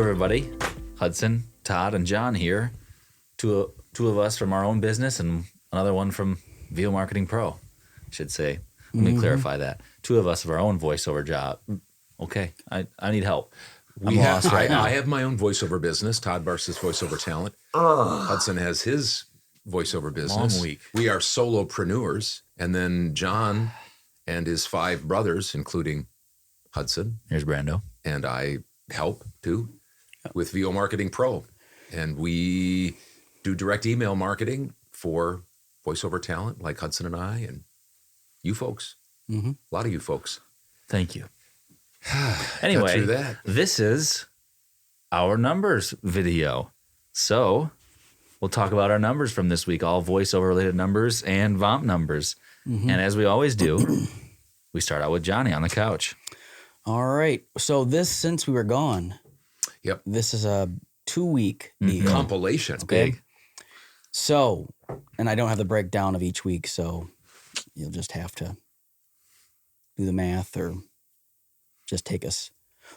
everybody. Hudson, Todd, and John here. Two of us from our own business and another one from VO Marketing Pro, I should say. Let me clarify that. Two of us of our own voiceover job. Okay, I need help. I'm lost right now. I have my own voiceover business. Todd Barsis Voiceover Talent. Hudson has his voiceover business. Long week. We are solopreneurs. And then John and his 5 brothers, including Hudson. Here's Brando. And I help too with VO Marketing Pro. And we do direct email marketing for voiceover talent like Hudson and I and you folks. Mm-hmm. A lot of you folks. Thank you. Anyway, this is our numbers video. So we'll talk about our numbers from this week, all voiceover related numbers and VOMP numbers. Mm-hmm. And as we always do, we start out with Johnny on the couch. All right. So since we were gone, this is a 2-week deal. Compilation. Okay. Big. So, and I don't have the breakdown of each week, so you'll just have to do the math or just take us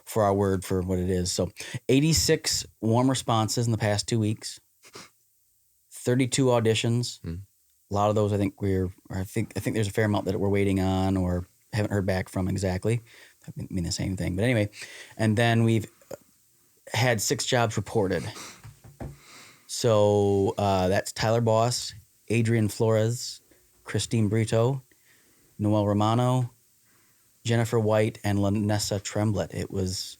for our word for what it is. So 86 warm responses in the past 2 weeks, 32 auditions. A lot of those I think I think there's a fair amount that we're waiting on or haven't heard back from exactly. I mean the same thing. But anyway, and then we've had 6 jobs reported. So that's Tyler Boss, Adrian Flores, Christine Brito, Noel Romano, Jennifer White, and Lanessa Tremblett. It was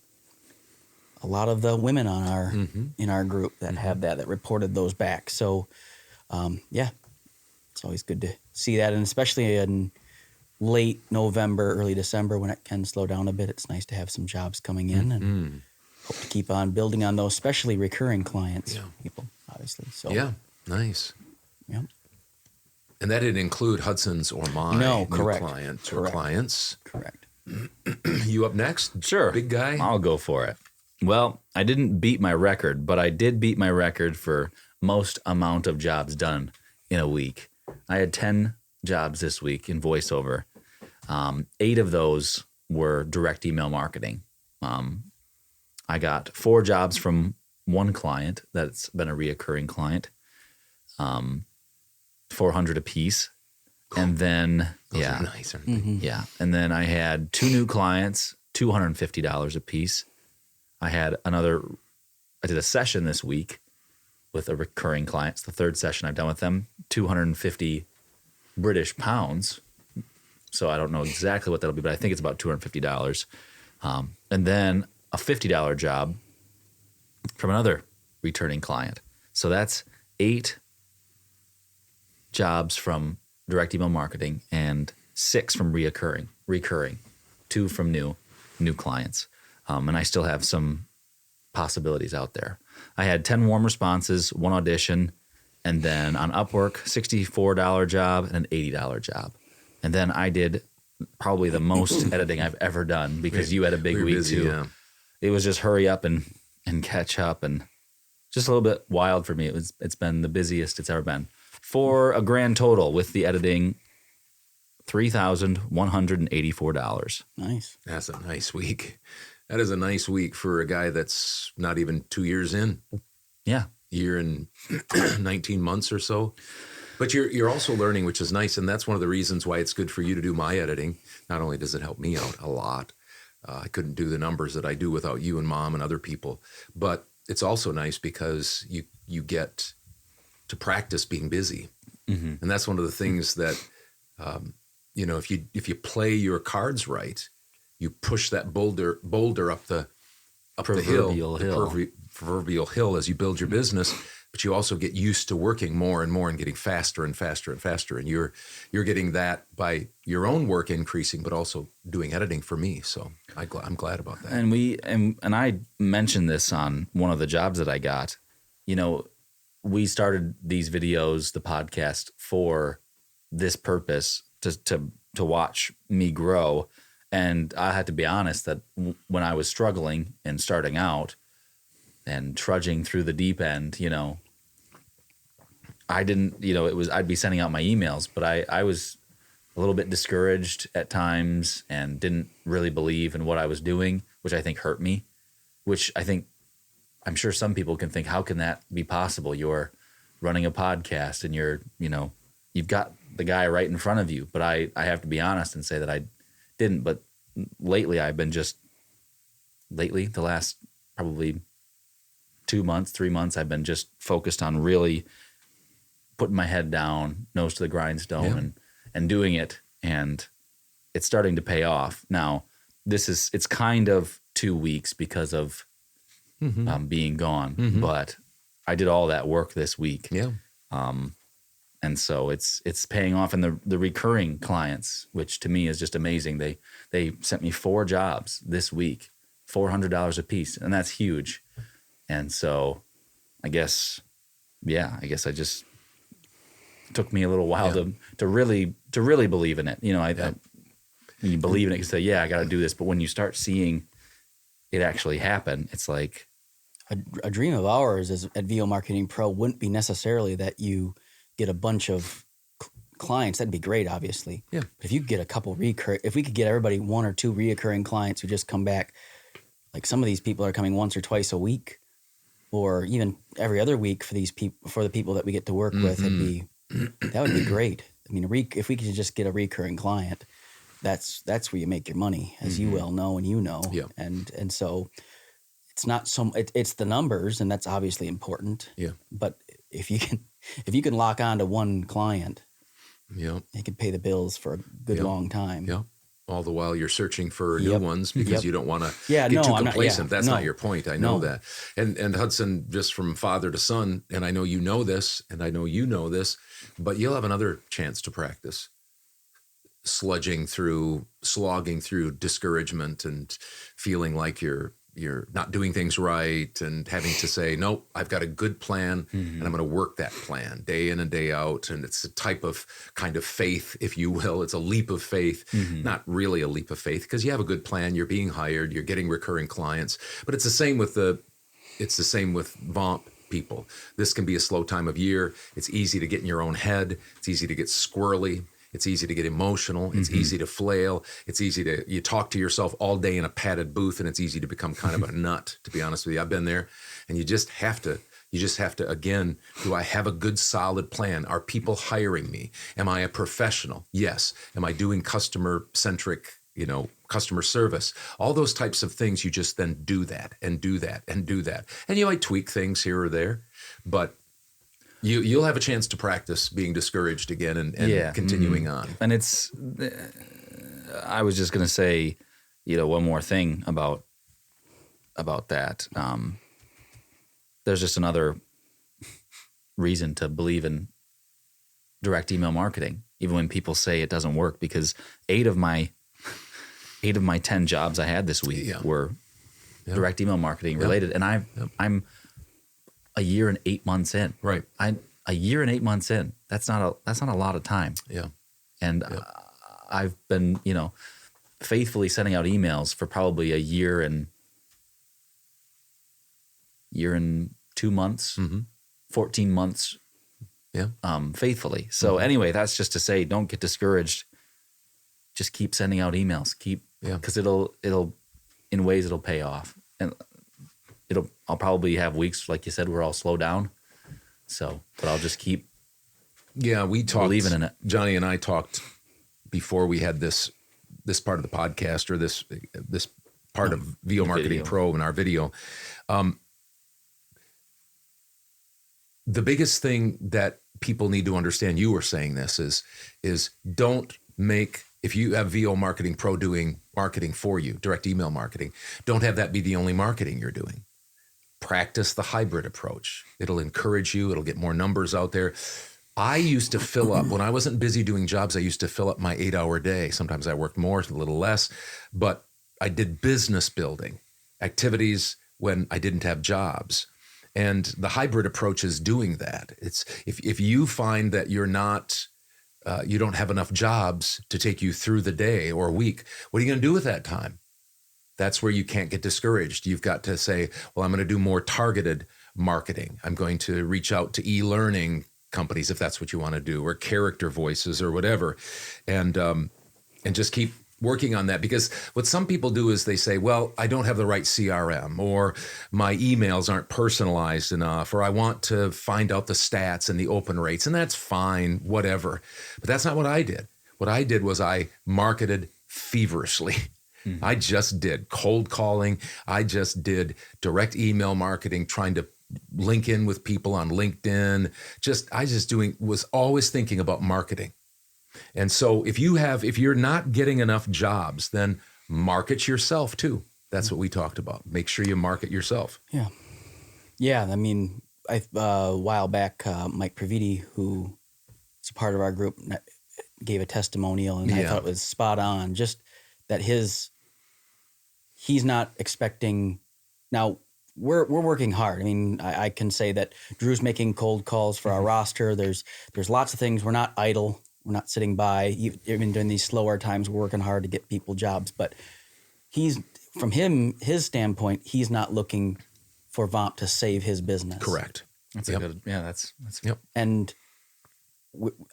a lot of the women on in our group that have that reported those back. So, it's always good to see that, and especially in late November, early December when it can slow down a bit, it's nice to have some jobs coming in and hope to keep on building on those, especially recurring clients, people, obviously. So nice. Yeah. And that didn't include Hudson's or my new clients or clients. Correct. You up next? Sure. Big guy? I'll go for it. Well, I didn't beat my record, but I did beat my record for most amount of jobs done in a week. I had 10 jobs this week in voiceover. 8 of those were direct email marketing. I got 4 jobs from one client that's been a reoccurring client, 400 apiece. Cool. And then, Those are nice, aren't they? Yeah. And then I had 2 new clients, $250 a piece. I did a session this week with a recurring client. It's the 3rd session I've done with them, 250 British pounds. So I don't know exactly what that'll be, but I think it's about $250. And then a $50 job from another returning client. So that's 8 jobs from direct email marketing and 6 from recurring, 2 from new clients. And I still have some possibilities out there. I had 10 warm responses, 1 audition, and then on Upwork, $64 job and an $80 job. And then I did probably the most editing I've ever done because you had a big week too. Yeah. It was just hurry up and catch up and just a little bit wild for me. It's been the busiest it's ever been. For a grand total with the editing, $3,184. Nice. That's a nice week. That is a nice week for a guy that's not even 2 years in. Yeah. Year and 19 months or so. But you're also learning, which is nice, and that's one of the reasons why it's good for you to do my editing. Not only does it help me out a lot, I couldn't do the numbers that I do without you and Mom and other people, but it's also nice because you get to practice being busy. And that's one of the things that, if you play your cards right, you push that boulder up the proverbial hill as you build your business, but you also get used to working more and more and getting faster and faster and faster. And you're getting that by your own work increasing, but also doing editing for me. So I'm glad about that. And I mentioned this on one of the jobs that I got. We started these videos, the podcast, for this purpose to watch me grow. And I had to be honest that when I was struggling and starting out and trudging through the deep end, I didn't, I'd be sending out my emails, but I was a little bit discouraged at times and didn't really believe in what I was doing, which I think hurt me, which I think I'm sure some people can think, how can that be possible? You're running a podcast and you've got the guy right in front of you. But I have to be honest and say that I didn't. But lately, the last probably 2 months, 3 months, I've been just focused on really putting my head down, nose to the grindstone, and doing it. And it's starting to pay off. Now, it's kind of 2 weeks because of being gone, but I did all that work this week. Yeah. And so it's paying off. And the recurring clients, which to me is just amazing. They sent me 4 jobs this week, $400 a piece, and that's huge. And so I guess I just took me a little while to really believe in it. When you believe in it, you say, I got to do this. But when you start seeing it actually happen, it's like a dream of ours is at VO Marketing Pro wouldn't be necessarily that you get a bunch of clients. That'd be great, obviously. Yeah. But if you get a couple if we could get everybody 1 or 2 reoccurring clients who just come back, like some of these people are coming once or twice a week, or even every other week for these people, for the people that we get to work with, that would be great. I mean, if we could just get a recurring client, that's where you make your money, as you well know, and Yeah. And so it's not it's the numbers, and that's obviously important. Yeah. But if you can lock on to one client, it could pay the bills for a good long time. Yeah. All the while you're searching for new ones because you don't want to get too I'm complacent. That's not your point. I know that. And Hudson, just from father to son, and I know you know this, and I know you know this, but you'll have another chance to practice slogging through discouragement and feeling like you're not doing things right and having to say, nope, I've got a good plan and I'm going to work that plan day in and day out. And it's a type of kind of faith, if you will. It's a leap of faith, not really a leap of faith, because you have a good plan. You're being hired. You're getting recurring clients. But it's the same with VOMP people. This can be a slow time of year. It's easy to get in your own head. It's easy to get squirrely. It's easy to get emotional. It's easy to flail. It's easy you talk to yourself all day in a padded booth, and it's easy to become kind of a nut, to be honest with you. I've been there, and you just have to, again, do I have a good solid plan? Are people hiring me? Am I a professional? Yes. Am I doing customer-centric, customer service? All those types of things, you just then do that and do that and do that. And you might tweak things here or there, but you'll have a chance to practice being discouraged again and continuing on. And I was just going to say, one more thing about that. There's just another reason to believe in direct email marketing, even when people say it doesn't work, because 8 of my 10 jobs I had this week were direct email marketing related. And I'm a year and 8 months in. Right. A year and 8 months in. That's not a lot of time. Yeah. And I've been, faithfully sending out emails for probably a year and 2 months, 14 months. Yeah. Faithfully. So anyway, that's just to say, don't get discouraged. Just keep sending out emails. Because it'll in ways it'll pay off. And I'll probably have weeks, like you said, where I'll slow down. So, but I'll just keep we talked, believing in it. Johnny and I talked before we had this part of the podcast, or this part of VO Marketing Pro in our video. The biggest thing that people need to understand, you were saying this, is don't make, if you have VO Marketing Pro doing marketing for you, direct email marketing, don't have that be the only marketing you're doing. Practice the hybrid approach. It'll encourage you. It'll get more numbers out there. I used to fill up, when I wasn't busy doing jobs, I used to fill up my 8-hour day. Sometimes I worked more, a little less, but I did business building activities when I didn't have jobs. And the hybrid approach is doing that. It's if you find that you're not, you don't have enough jobs to take you through the day or a week, what are you going to do with that time? That's where you can't get discouraged. You've got to say, well, I'm going to do more targeted marketing. I'm going to reach out to e-learning companies if that's what you want to do, or character voices or whatever, and just keep working on that, because what some people do is they say, well, I don't have the right CRM, or my emails aren't personalized enough, or I want to find out the stats and the open rates, and that's fine, whatever. But that's not what I did. What I did was I marketed feverishly. I just did cold calling. I just did direct email marketing, trying to link in with people on LinkedIn. Was always thinking about marketing. And so if you're not getting enough jobs, then market yourself too. That's what we talked about. Make sure you market yourself. Yeah. Yeah. I mean, a while back, Mike Praviti, who is a part of our group, gave a testimonial, and I thought it was spot on. Just that he's not expecting. Now we're working hard. I mean, I can say that Drew's making cold calls for our roster. There's lots of things. We're not idle. We're not sitting by. Even during these slower times, we're working hard to get people jobs. But his standpoint, he's not looking for VOMP to save his business. Correct. That's a good. Yeah, that's. Yep. And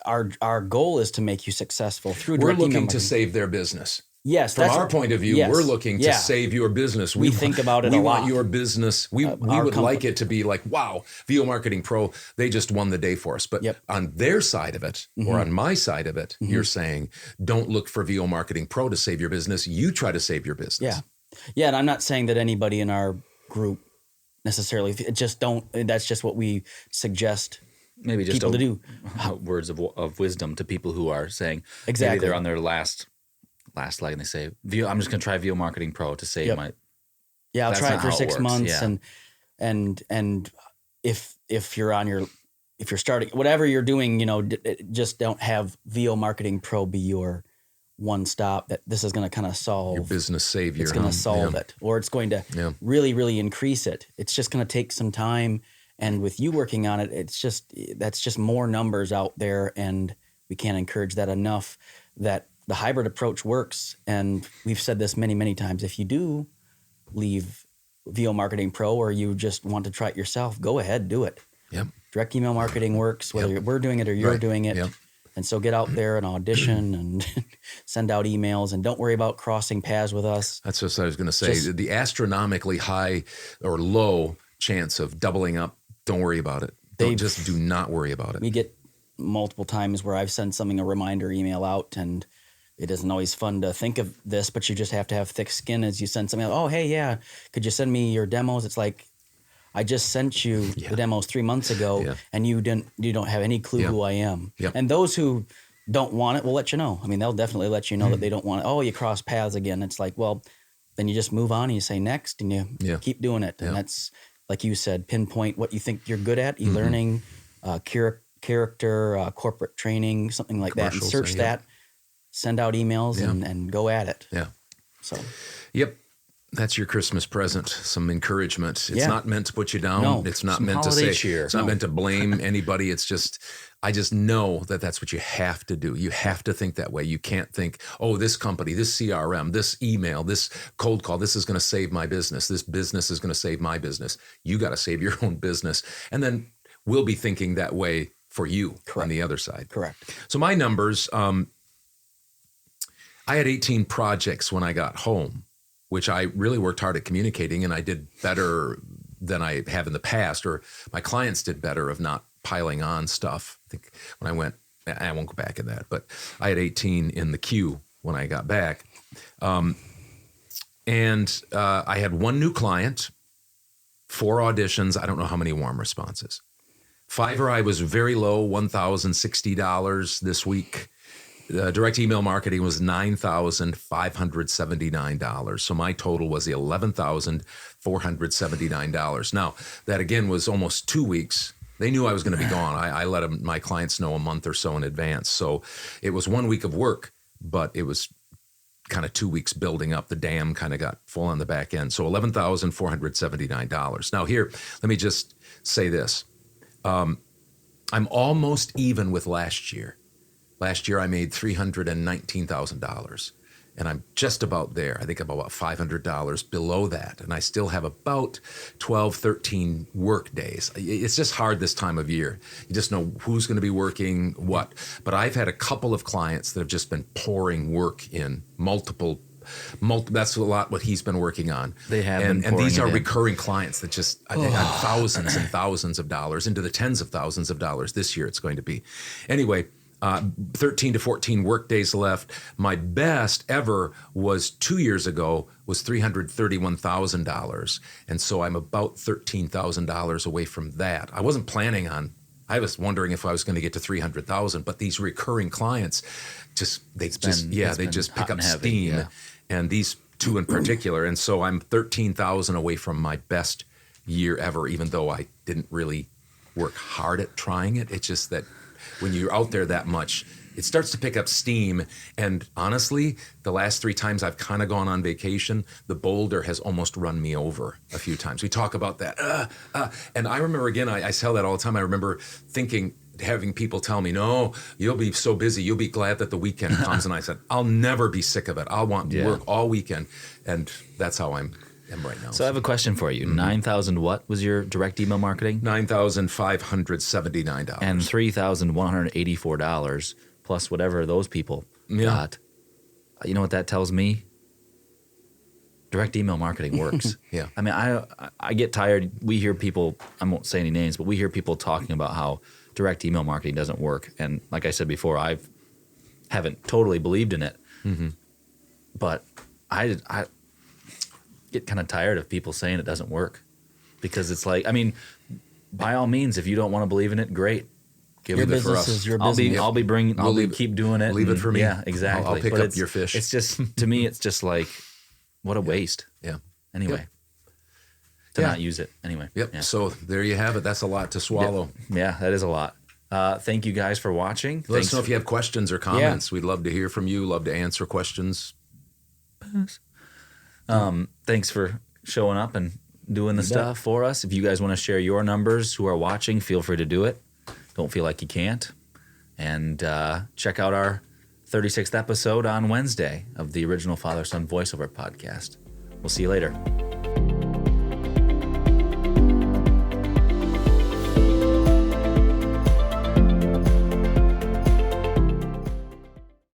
our goal is to make you successful through. We're looking to save their business. Yes, from our point of view, we're looking to save your business. We think about it a lot. We want your business. We would like it to be like, wow, VO Marketing Pro, they just won the day for us. But on their side of it, or on my side of it, you're saying, don't look for VO Marketing Pro to save your business. You try to save your business. Yeah. Yeah, and I'm not saying that anybody in our group necessarily, that's just what we suggest. Maybe just people to do words of wisdom to people who are saying, exactly, maybe they're on their last leg and they say, I'm just going to try VO Marketing Pro to save my. Yeah, I'll try it for 6 months. Yeah. And if you're starting, whatever you're doing, just don't have VO Marketing Pro be your one stop, that this is going to kind of solve your business savior. It's going to solve it, or it's going to really, really increase it. It's just going to take some time. And with you working on it, that's just more numbers out there, and we can't encourage that enough, that the hybrid approach works. And we've said this many, many times. If you do leave VO Marketing Pro, or you just want to try it yourself, go ahead, do it. Yep. Direct email marketing works, whether we're doing it or you're doing it. Yep. And so get out there and audition and send out emails, and don't worry about crossing paths with us. That's what I was going to say. The astronomically high or low chance of doubling up, don't worry about it. Just do not worry about it. We get multiple times where I've sent a reminder email out, and it isn't always fun to think of this, but you just have to have thick skin as you send something out. Oh, hey, yeah, could you send me your demos? It's like, I just sent you the demos 3 months ago, and you don't have any clue who I am. Yep. And those who don't want it will let you know. I mean, they'll definitely let you know that they don't want it. Oh, you cross paths again. It's like, well, then you just move on and you say next, and you keep doing it. And that's, like you said, pinpoint what you think you're good at, e-learning, character, corporate training, something like that, and search that, send out emails, and go at it. Yeah. So. Yep. That's your Christmas present, some encouragement. It's not meant to put you down. No. It's not meant to say, cheer. It's not meant to blame anybody. It's just, I just know that that's what you have to do. You have to think that way. You can't think, oh, this company, this CRM, this email, this cold call, this is going to save my business. This business is going to save my business. You got to save your own business. And then we'll be thinking that way for you on the other side. Correct. So my numbers, I had 18 projects when I got home, which I really worked hard at communicating, and I did better than I have in the past, or my clients did better of not piling on stuff. I think when I went, I won't go back in that, but I had 18 in the queue when I got back. And I had one new client, 4 auditions. I don't know how many warm responses. Fiverr, I was very low, $1,060 this week. Direct email marketing was $9,579. So my total was $11,479. Now, that again was almost 2 weeks. They knew I was going to be gone. I let my clients know a month or so in advance. So it was 1 week of work, but it was kind of 2 weeks building up. The dam kind of got full on the back end. So $11,479. Now here, let me just say this. I'm almost even with last year. Last year, I made $319,000. and I'm just about there. I think I'm about $500 below that, and I still have about 12, 13 work days. It's just hard this time of year. You just know who's going to be working what. But I've had a couple of clients that have just been pouring work in multiple. That's a lot what he's been working on. They have and been pouring these are it in. recurring clients that just I think on thousands and thousands of dollars, into the tens of thousands of dollars this year it's going to be. Anyway, 13 to 14 work days left. My best ever was 2 years ago, was $331,000. And so I'm about $13,000 away from that. I wasn't planning on, I was wondering if I was going to get to 300,000, but these recurring clients they just pick up steam. Yeah. And these two in particular. And so I'm 13,000 away from my best year ever, even though I didn't really work hard at trying it. It's just that when you're out there that much, it starts to pick up steam. And honestly, the last 3 times I've kind of gone on vacation, the boulder has almost run me over a few times. We talk about that. And I remember, again, I tell that all the time. I remember having people tell me, no, you'll be so busy, you'll be glad that the weekend comes. And I said, I'll never be sick of it. I'll want to work all weekend. And that's how I'm right now. So I have a question for you. 9,000 what was your direct email marketing? $9,579. And $3,184 plus whatever those people got. You know what that tells me? Direct email marketing works. Yeah. I mean, I get tired. We hear people, I won't say any names, but we hear people talking about how direct email marketing doesn't work. And like I said before, I haven't totally believed in it. Mm-hmm. But I get kind of tired of people saying it doesn't work, because it's like, I mean, by all means, if you don't want to believe in it, great. Your business is your business. Keep doing it. Leave it for me. Yeah, exactly. I'll pick up your fish. It's just, to me, it's just like, what a waste. Yeah. Anyway, to not use it. Anyway. Yep. Yeah. So there you have it. That's a lot to swallow. Yeah, that is a lot. Thank you guys for watching. Let us know if you have questions or comments. We'd love to hear from you. Love to answer questions. Thanks for showing up and doing the stuff for us. If you guys want to share your numbers who are watching, feel free to do it. Don't feel like you can't. And check out our 36th episode on Wednesday of the original Father-Son Voiceover podcast. We'll see you later.